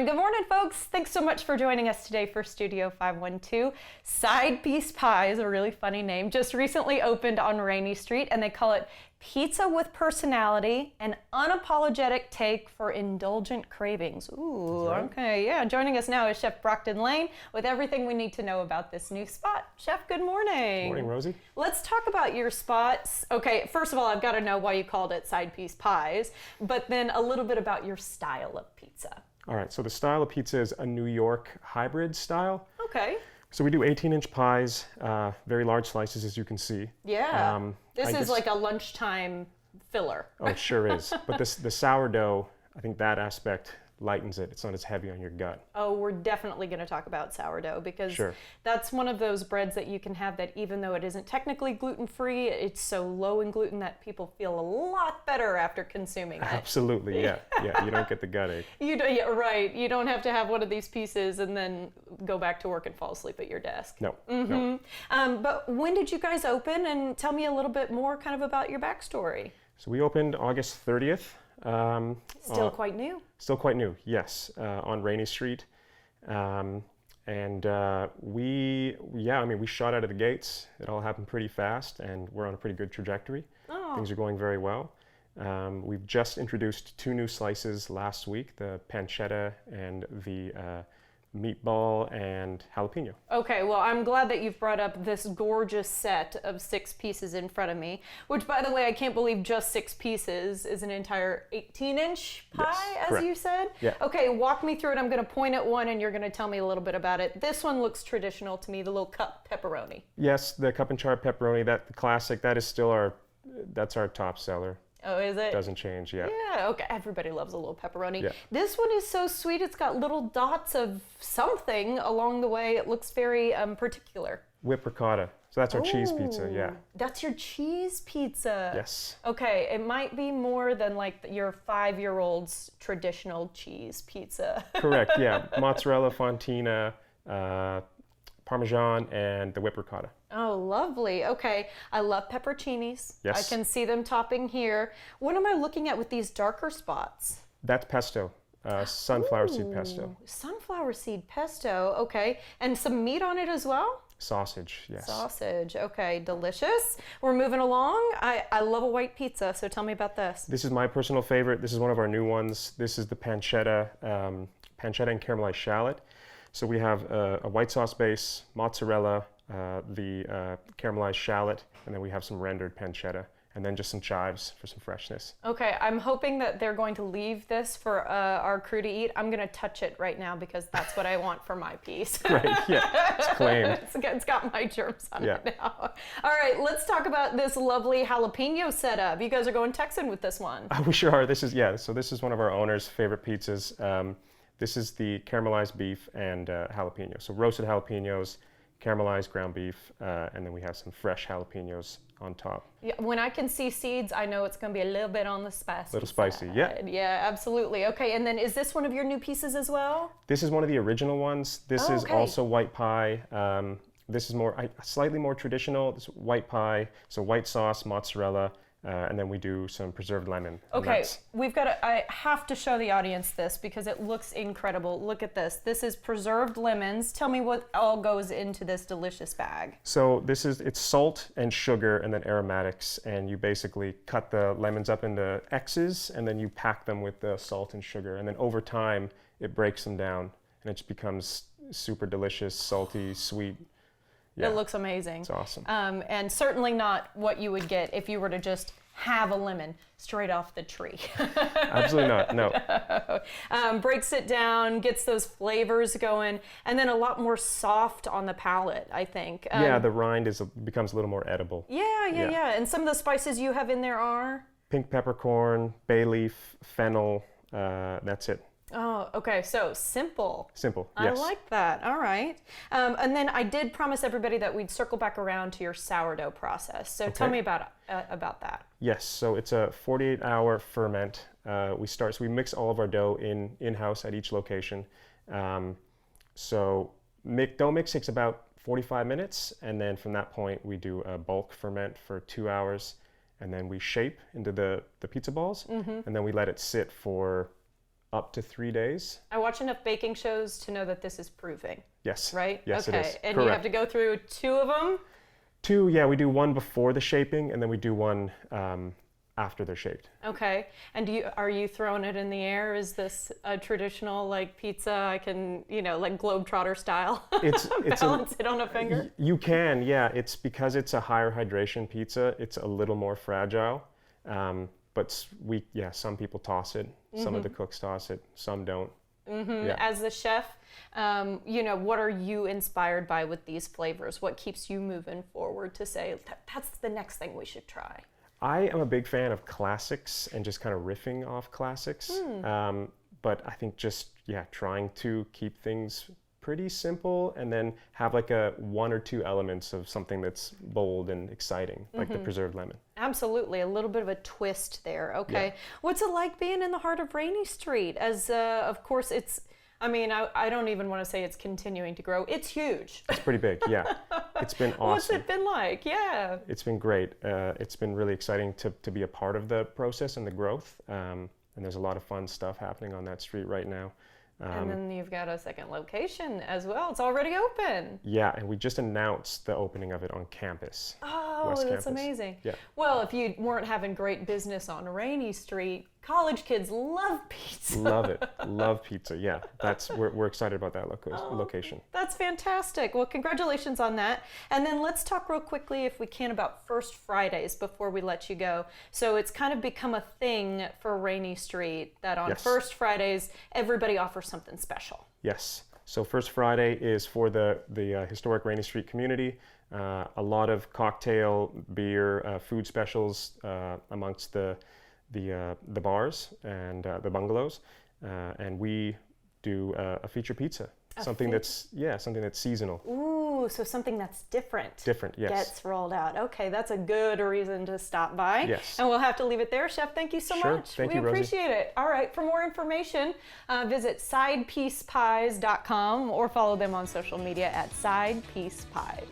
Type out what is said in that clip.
Good morning, folks. Thanks so much for joining us today for Studio 512. Side Piece Pie is a really funny name. Just recently opened on Rainey Street, and they call it Pizza with Personality, an unapologetic take for indulgent cravings. Ooh, right. Okay, yeah. Joining us now is Chef Brockton Lane with everything we need to know about this new spot. Chef, good morning. Good morning, Rosie. Let's talk about your spots. Okay, first of all, I've got to know why you called it Side Piece Pies, but then a little bit about your style of pizza. All right, so the style of pizza is a New York hybrid style. Okay. So we do 18-inch pies, very large slices, as you can see. Yeah. This is like a lunchtime filler. Oh, it sure is. But the sourdough, I think that aspect lightens it. It's not as heavy on your gut. Oh, we're definitely going to talk about sourdough because Sure. That's one of those breads that you can have that even though it isn't technically gluten-free, it's so low in gluten that people feel a lot better after consuming it. Absolutely, yeah. Yeah, you don't get the gut ache. Yeah, right. You don't have to have one of these pieces and then go back to work and fall asleep at your desk. No, no. But when did you guys open? And tell me a little bit more kind of about your backstory. So we opened August 30th. Still quite new. Still quite new, yes, on Rainey Street. We shot out of the gates. It all happened pretty fast, and we're on a pretty good trajectory. Oh. Things are going very well. We've just introduced 2 new slices last week, the pancetta and the meatball and jalapeno. Okay, well, I'm glad that you've brought up this gorgeous set of 6 pieces in front of me, which, by the way, I can't believe just 6 pieces is an entire 18-inch pie, Yes, as correct. you said? Yeah. Okay, walk me through it. I'm going to point at one, and you're going to tell me a little bit about it. This one looks traditional to me, the little cup pepperoni. Yes, the cup and char pepperoni, that classic, that is still that's our top seller. Oh, is it? Doesn't change, yeah. Yeah, okay. Everybody loves a little pepperoni. Yeah. This one is so sweet. It's got little dots of something along the way. It looks very particular. Whipped ricotta. So that's our cheese pizza, yeah. That's your cheese pizza. Yes. Okay, it might be more than like your 5-year-old's traditional cheese pizza. Correct, yeah. Mozzarella, fontina, Parmesan, and the whipped ricotta. Oh, lovely. Okay, I love pepperoncinis. Yes. I can see them topping here. What am I looking at with these darker spots? That's pesto, sunflower seed pesto. Sunflower seed pesto, okay. And some meat on it as well? Sausage, yes. Sausage, okay, delicious. We're moving along. I love a white pizza, so tell me about this. This is my personal favorite. This is one of our new ones. This is the pancetta and caramelized shallot. So we have a white sauce base, mozzarella, the caramelized shallot, and then we have some rendered pancetta, and then just some chives for some freshness. Okay, I'm hoping that they're going to leave this for our crew to eat. I'm going to touch it right now because that's what I want for my piece. Right, yeah, it's claimed. It's got my germs on Yeah. it now. All right, let's talk about this lovely jalapeno setup. You guys are going Texan with this one. We sure are. This is one of our owner's favorite pizzas. This is the caramelized beef and jalapeno. So roasted jalapenos, caramelized ground beef, and then we have some fresh jalapenos on top. Yeah, when I can see seeds, I know it's going to be a little bit on the spicy Little spicy, side. yeah. Yeah, absolutely. Okay, and then is this one of your new pieces as well? This is one of the original ones. This is okay. also white pie. This is slightly more traditional. This white pie, so white sauce, mozzarella, and then we do some preserved lemon. Okay, I have to show the audience this because it looks incredible. Look at this. This is preserved lemons. Tell me what all goes into this delicious bag. So it's salt and sugar and then aromatics, and you basically cut the lemons up into X's, and then you pack them with the salt and sugar, and then over time it breaks them down, and it just becomes super delicious, salty, sweet. Yeah. It looks amazing. It's awesome. And certainly not what you would get if you were to just have a lemon straight off the tree. Absolutely not, no. Breaks it down, gets those flavors going, and then a lot more soft on the palate, I think. Yeah, the rind becomes a little more edible. Yeah. And some of the spices you have in there are? Pink peppercorn, bay leaf, fennel, that's it. Oh, okay. So simple. Simple, yes. I like that. All right. And then I did promise everybody that we'd circle back around to your sourdough process. So tell me about that. Yes. So it's a 48-hour ferment. We mix all of our dough in-house at each location. Dough mix takes about 45 minutes, and then from that point we do a bulk ferment for 2 hours, and then we shape into the pizza balls, and then we let it sit for up to 3 days. I watch enough baking shows to know that this is proving. Yes. Right? Yes, okay. it is. And Correct. you have to go through 2 of them? 2, yeah, we do one before the shaping, and then we do one after they're shaped. Okay. And are you throwing it in the air? Is this a traditional like pizza? I can, like Globetrotter style, balance it on a finger? You can, yeah. It's because it's a higher hydration pizza. It's a little more fragile. But some people toss it. Some of the cooks toss it. Some don't. Yeah. As the chef, what are you inspired by with these flavors? What keeps you moving forward to say that's the next thing we should try? I am a big fan of classics and just kind of riffing off classics. But I think just trying to keep things pretty simple and then have like a 1 or 2 elements of something that's bold and exciting, like the preserved lemon. Absolutely, a little bit of a twist there. Okay, what's it like being in the heart of Rainey Street? As of course it's, I don't even want to say it's continuing to grow. It's huge. It's pretty big, yeah. It's been awesome. What's it been like? Yeah. It's been great. It's been really exciting to be a part of the process and the growth. And there's a lot of fun stuff happening on that street right now. And then you've got a second location as well. It's already open. Yeah, and we just announced the opening of it on campus. Oh, West that's Campus. Amazing. Yeah. Well, if you weren't having great business on Rainey Street, college kids love pizza. Love it. Love pizza. Yeah, we're excited about that location. That's fantastic. Well, congratulations on that. And then let's talk real quickly, if we can, about First Fridays before we let you go. So it's kind of become a thing for Rainey Street that on First Fridays, everybody offers something special. Yes. So First Friday is for the historic Rainey Street community. A lot of cocktail, beer, food specials amongst the bars and the bungalows, and we do a feature pizza, something that's seasonal. Ooh, so something that's different. Different, yes. Gets rolled out. Okay, that's a good reason to stop by. Yes. And we'll have to leave it there, Chef. Thank you so much. Thank you, We appreciate it. All right, for more information, visit sidepiecepies.com or follow them on social media at sidepiecepies.